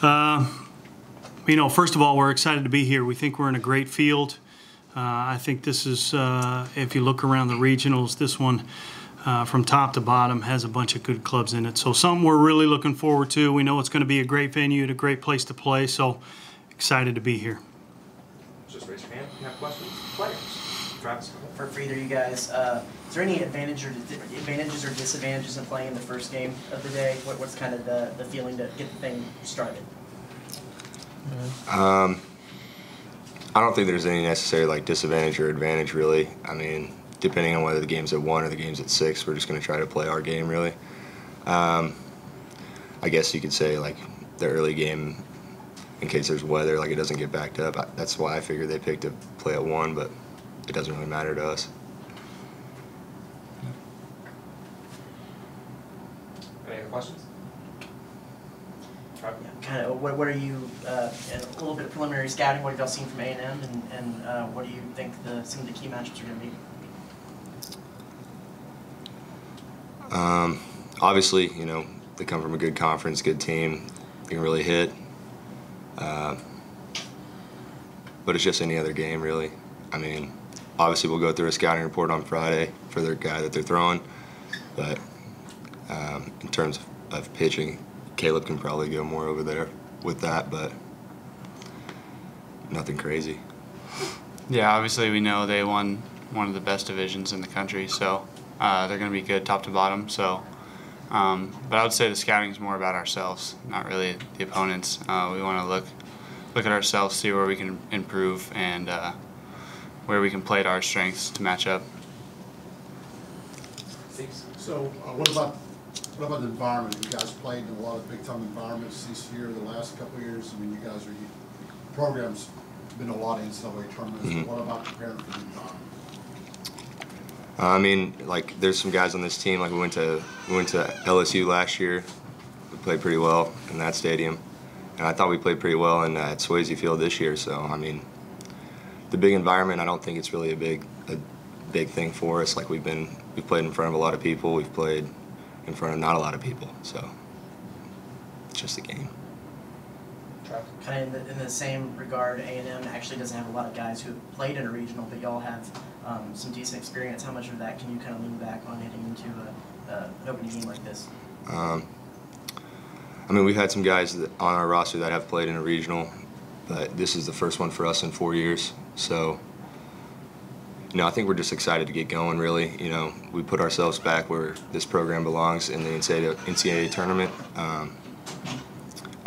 You know, first of all, we're excited to be here. We think we're in a great field. I think this is, if you look around the regionals, this one from top to bottom has a bunch of good clubs in it. So something we're really looking forward to. We know it's going to be a great venue and a great place to play, so excited to be here. Just raise your hand if you have questions. Players. Travis. For either of you guys, is there any advantages or disadvantages in playing in the first game of the day? What's kind of the feeling to get the thing started? I don't think there's any necessary like disadvantage or advantage really. I mean, depending on whether the game's at 1 or the game's at 6, we're just going to try to play our game really. I guess you could say like the early game, in case there's weather, like it doesn't get backed up. That's why I figured they picked to play at 1, but it doesn't really matter to us. Any other questions? Yeah, kind of. What are you? A little bit of preliminary scouting. What have y'all seen from A&M, and what do you think some of the key matchups are going to be? Obviously, you know, they come from a good conference, good team. They can really hit. But it's just any other game, really. I mean, obviously we'll go through a scouting report on Friday for their guy that they're throwing. But in terms of pitching, Caleb can probably go more over there with that, but nothing crazy. Yeah, obviously we know they won one of the best divisions in the country, so they're going to be good top to bottom. So, but I would say the scouting is more about ourselves, not really the opponents. We want to look at ourselves, see where we can improve, and where we can play to our strengths to match up. So, what about the environment? You guys played in a lot of big-time environments this year, the last couple of years. I mean, you guys program's been a lot of NCAA tournaments. Mm-hmm. What about preparing for the environment? I mean, like, there's some guys on this team. Like, we went to LSU last year. We played pretty well in that stadium, and I thought we played pretty well at Swayze Field this year. So, I mean, the big environment, I don't think it's really a big thing for us. Like, we've played in front of a lot of people. We've played in front of not a lot of people. So, it's just a game. Kind of in the same regard, A&M actually doesn't have a lot of guys who played in a regional, but y'all have some decent experience. How much of that can you kind of lean back on heading into an opening game like this? I mean, we've had some guys on our roster that have played in a regional, but this is the first one for us in 4 years. So, you know, I think we're just excited to get going, really. You know, we put ourselves back where this program belongs in the NCAA tournament.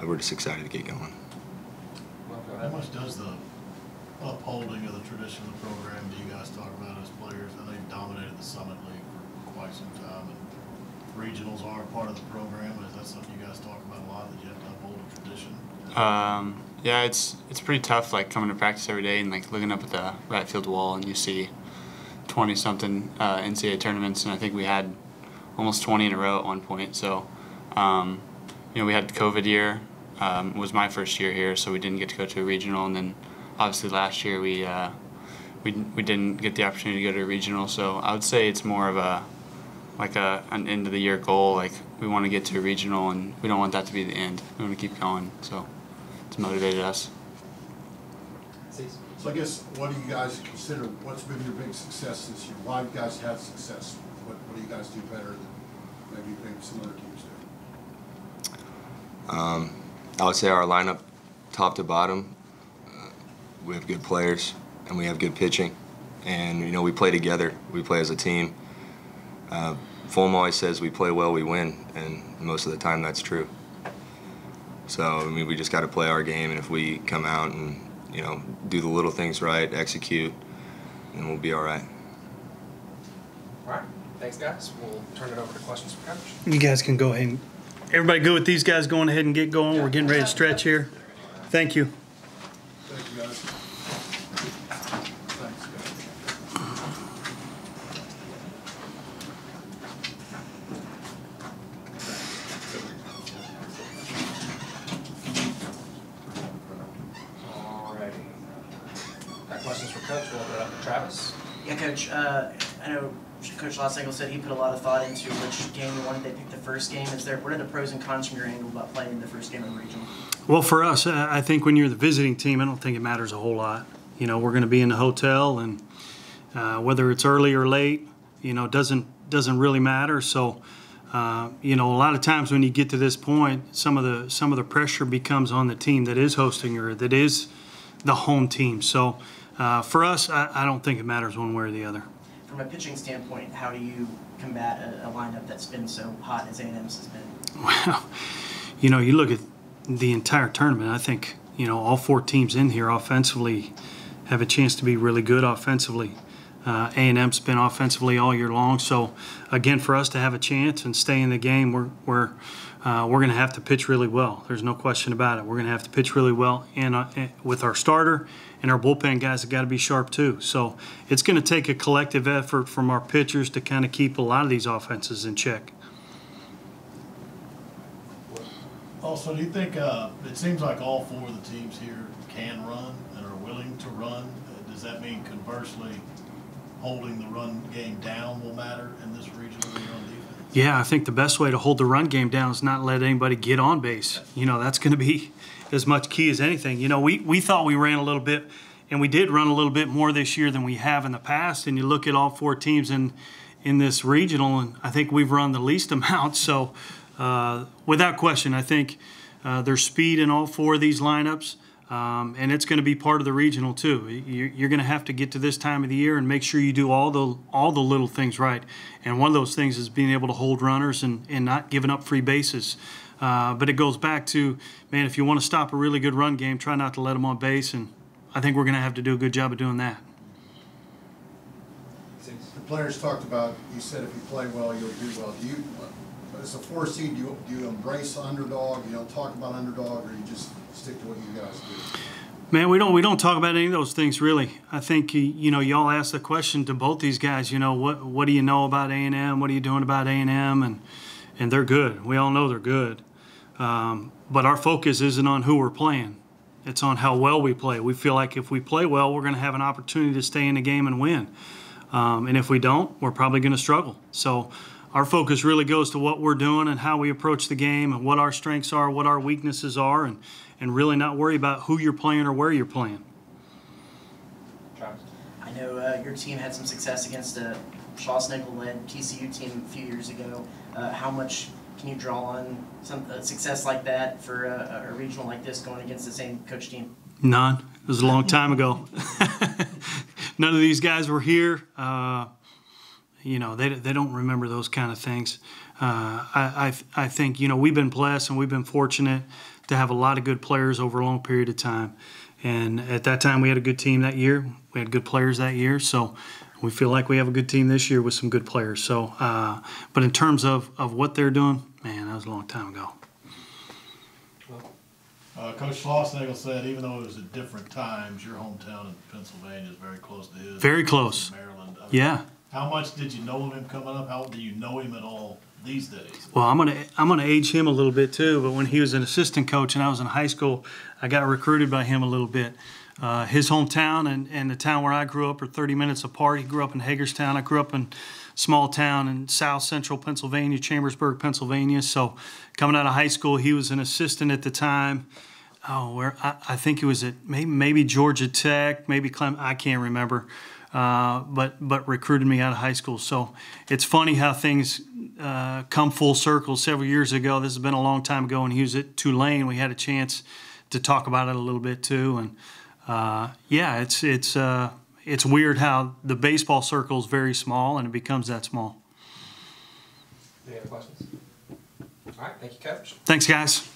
We're just excited to get going. How much does the upholding of the tradition of the program do you guys talk about as players? I know you've dominated the Summit League for quite some time, and regionals are a part of the program. Is that something you guys talk about a lot, that you have to uphold a tradition? Yeah, it's pretty tough, like coming to practice every day and like looking up at the right field wall and you see 20-something NCAA tournaments, and I think we had almost 20 in a row at one point. So, you know, we had the COVID year. It was my first year here, so we didn't get to go to a regional, and then obviously last year we didn't get the opportunity to go to a regional. So I would say it's more of an end of the year goal. Like, we want to get to a regional, and we don't want that to be the end. We want to keep going. So it's motivated us. So I guess, what do you guys consider, what's been your big success this year? Why have you guys had success? What do you guys do better than maybe some other teams do? I would say our lineup, top to bottom, we have good players and we have good pitching, and you know, we play together. We play as a team. Fulham always says we play well, we win, and most of the time that's true. So I mean, we just got to play our game, and if we come out and, you know, do the little things right, execute, then we'll be all right. All right. Thanks, guys. We'll turn it over to questions for Coach. You guys can go ahead. Everybody good with these guys going ahead and get going? We're getting ready to stretch here. Thank you. Thank you, guys. Thanks, guys. Alrighty. Got questions for Coach? We'll open it up to Travis. Yeah, Coach. I know Coach Lossnagel said he put a lot of thought into which game he wanted. They picked the first game. What are the pros and cons from your angle about playing in the first game of the regional? Well, for us, I think when you're the visiting team, I don't think it matters a whole lot. You know, we're going to be in the hotel, and whether it's early or late, you know, doesn't really matter. So, you know, a lot of times when you get to this point, some of the pressure becomes on the team that is hosting or that is the home team. So, for us, I don't think it matters one way or the other. From a pitching standpoint, how do you combat a lineup that's been so hot as A&M's has been? Well, you know, you look at the entire tournament, I think, you know, all 4 teams in here offensively have a chance to be really good offensively. A&M's been offensively all year long. So, again, for us to have a chance and stay in the game, we're going to have to pitch really well. There's no question about it. We're going to have to pitch really well, and with our starter and our bullpen guys have got to be sharp too. So it's going to take a collective effort from our pitchers to kind of keep a lot of these offenses in check. Also, do you think it seems like all 4 of the teams here can run and are willing to run? Does that mean conversely holding the run game down will matter in this regional when you're on defense? Yeah, I think the best way to hold the run game down is not let anybody get on base. You know, that's going to be as much key as anything. You know, we thought we ran a little bit, and we did run a little bit more this year than we have in the past. And you look at all 4 teams in this regional, and I think we've run the least amount. So without question, I think there's speed in all 4 of these lineups. And it's going to be part of the regional too. You're going to have to get to this time of the year and make sure you do all the little things right. And one of those things is being able to hold runners and not giving up free bases. But it goes back to, man, if you want to stop a really good run game, try not to let them on base. And I think we're going to have to do a good job of doing that. The players talked about, you said if you play well, you'll do well. Do you, as a 4 seed, do you embrace underdog? You don't talk about underdog, or you just stick to what you guys do? Man, we don't talk about any of those things really. I think you know, y'all asked the question to both these guys. You know, what do you know about A&M? What are you doing about A&M? And they're good. We all know they're good. But our focus isn't on who we're playing. It's on how well we play. We feel like if we play well, we're going to have an opportunity to stay in the game and win. And if we don't, we're probably going to struggle. So our focus really goes to what we're doing and how we approach the game and what our strengths are, what our weaknesses are, and really not worry about who you're playing or where you're playing. Travis? I know your team had some success against a Schlossnagle-led TCU team a few years ago. How much can you draw on some success like that for a regional like this going against the same coach team? None. It was a long time ago. None of these guys were here. You know, they don't remember those kind of things. I think, you know, we've been blessed and we've been fortunate to have a lot of good players over a long period of time. And at that time, we had a good team that year. We had good players that year. So we feel like we have a good team this year with some good players. So, but in terms of what they're doing, man, that was a long time ago. Coach Schlossnagel said even though it was at different times, your hometown in Pennsylvania is very close to his. Very close. Maryland. I mean, Yeah. How much did you know of him coming up? How do you know him at all these days? Well, I'm gonna age him a little bit too. But when he was an assistant coach and I was in high school, I got recruited by him a little bit. His hometown and the town where I grew up are 30 minutes apart. He grew up in Hagerstown. I grew up in a small town in south central Pennsylvania, Chambersburg, Pennsylvania. So coming out of high school, he was an assistant at the time. I think it was at maybe Georgia Tech, maybe Clemson. I can't remember. But recruited me out of high school. So it's funny how things come full circle. Several years ago, this has been a long time ago, and he was at Tulane. We had a chance to talk about it a little bit too. And yeah, it's weird how the baseball circle is very small and it becomes that small. Any other questions? All right, thank you, Coach. Thanks, guys.